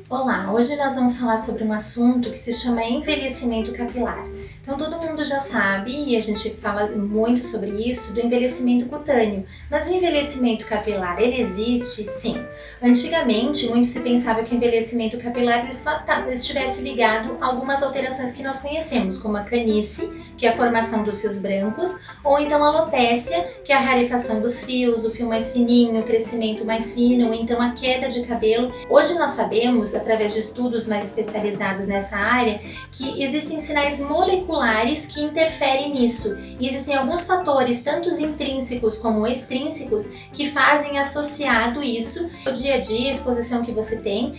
Olá, hoje nós vamos falar sobre um assunto que se chama envelhecimento capilar. Então todo mundo já sabe, e a gente fala muito sobre isso, do envelhecimento cutâneo. Mas o envelhecimento capilar, ele existe? Sim. Antigamente, muito se pensava que o envelhecimento capilar ele só estivesse ligado a algumas alterações que nós conhecemos, como a canice, que é a formação dos fios brancos, ou então a alopécia, que é a rarefação dos fios, o fio mais fininho, o crescimento mais fino, ou então a queda de cabelo. Hoje nós sabemos, através de estudos mais especializados nessa área, que existem sinais moleculares que interferem nisso. E existem alguns fatores, tanto intrínsecos como extrínsecos, que fazem associado isso ao dia a dia, a exposição que você tem,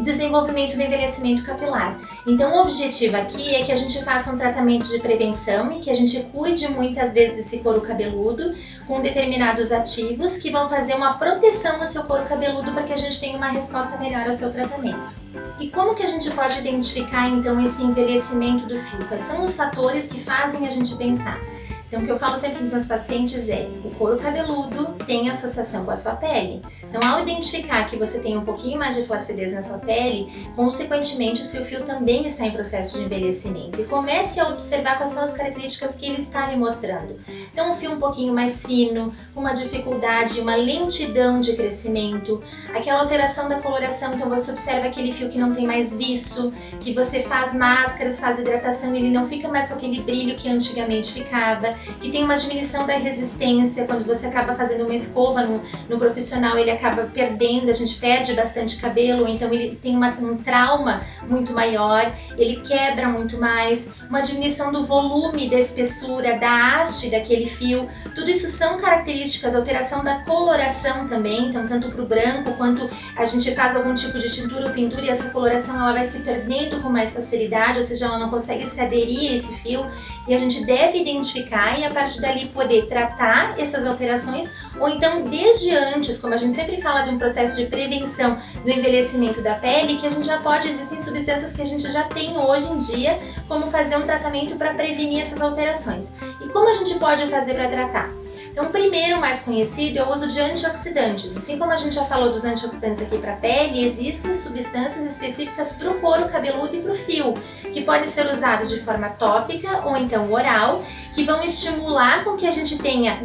desenvolvimento do envelhecimento capilar. Então o objetivo aqui é que a gente faça um tratamento de prevenção e que a gente cuide muitas vezes desse couro cabeludo com determinados ativos que vão fazer uma proteção no seu couro cabeludo para que a gente tenha uma resposta melhor ao seu tratamento. E como que a gente pode identificar então esse envelhecimento do fio? Quais são os fatores que fazem a gente pensar? Então, o que eu falo sempre para os meus pacientes é: o couro cabeludo tem associação com a sua pele. Então, ao identificar que você tem um pouquinho mais de flacidez na sua pele, consequentemente o seu fio também está em processo de envelhecimento. E comece a observar quais são as características que ele está lhe mostrando. Então, um fio um pouquinho mais fino, uma dificuldade, uma lentidão de crescimento, aquela alteração da coloração. Então, você observa aquele fio que não tem mais viço, que você faz máscaras, faz hidratação e ele não fica mais com aquele brilho que antigamente ficava, que tem uma diminuição da resistência. Quando você acaba fazendo uma escova no profissional, ele acaba perdendo, a gente perde bastante cabelo, então ele tem um trauma muito maior, ele quebra muito mais, uma diminuição do volume, da espessura, da haste daquele fio. Tudo isso são características, alteração da coloração também, então tanto para o branco quanto a gente faz algum tipo de tintura ou pintura e essa coloração ela vai se perdendo com mais facilidade, ou seja, ela não consegue se aderir a esse fio, e a gente deve identificar e a partir dali poder tratar essas alterações, ou então desde antes, como a gente sempre fala de um processo de prevenção do envelhecimento da pele, que a gente já pode, existem substâncias que a gente já tem hoje em dia, como fazer um tratamento para prevenir essas alterações. E como a gente pode fazer para tratar? Então, o primeiro mais conhecido é o uso de antioxidantes. Assim como a gente já falou dos antioxidantes aqui para a pele, existem substâncias específicas para o couro cabeludo e para o fio, que podem ser usados de forma tópica ou então oral, que vão estimular com que a gente tenha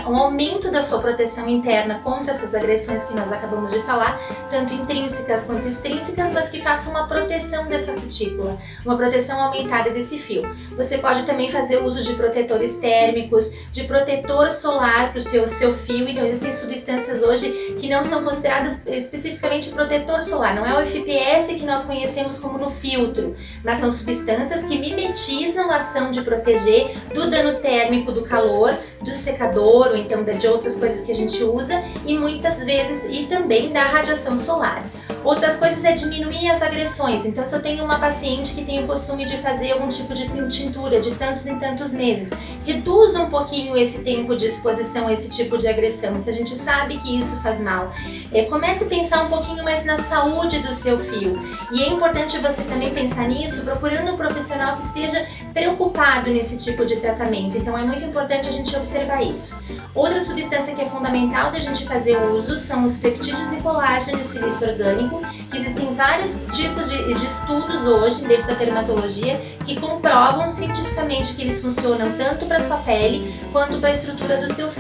um aumento da sua proteção interna contra essas agressões que nós acabamos de falar, tanto intrínsecas quanto extrínsecas, mas que façam uma proteção dessa cutícula, uma proteção aumentada desse fio. Você pode também fazer uso de protetores térmicos, de protetor solar para o seu fio. Então existem substâncias hoje que não são consideradas especificamente protetor solar, não é o FPS que nós conhecemos como no filtro, mas são substâncias que mimetizam a ação de proteger do dano térmico do calor, do secador ou então de outras coisas que a gente usa, e muitas vezes e também da radiação solar. Outras coisas é diminuir as agressões. Então, se eu tenho uma paciente que tem o costume de fazer algum tipo de tintura de tantos em tantos meses, reduza um pouquinho esse tempo de exposição a esse tipo de agressão, se a gente sabe que isso faz mal. Comece a pensar um pouquinho mais na saúde do seu fio. E é importante você também pensar nisso, procurando um profissional que esteja preocupado nesse tipo de tratamento. Então, é muito importante a gente observar isso. Outra substância que é fundamental da gente fazer uso são os peptídeos e colágeno e o silício orgânico, que existem vários tipos de estudos hoje dentro da dermatologia que comprovam cientificamente que eles funcionam tanto para a sua pele quanto para a estrutura do seu fio.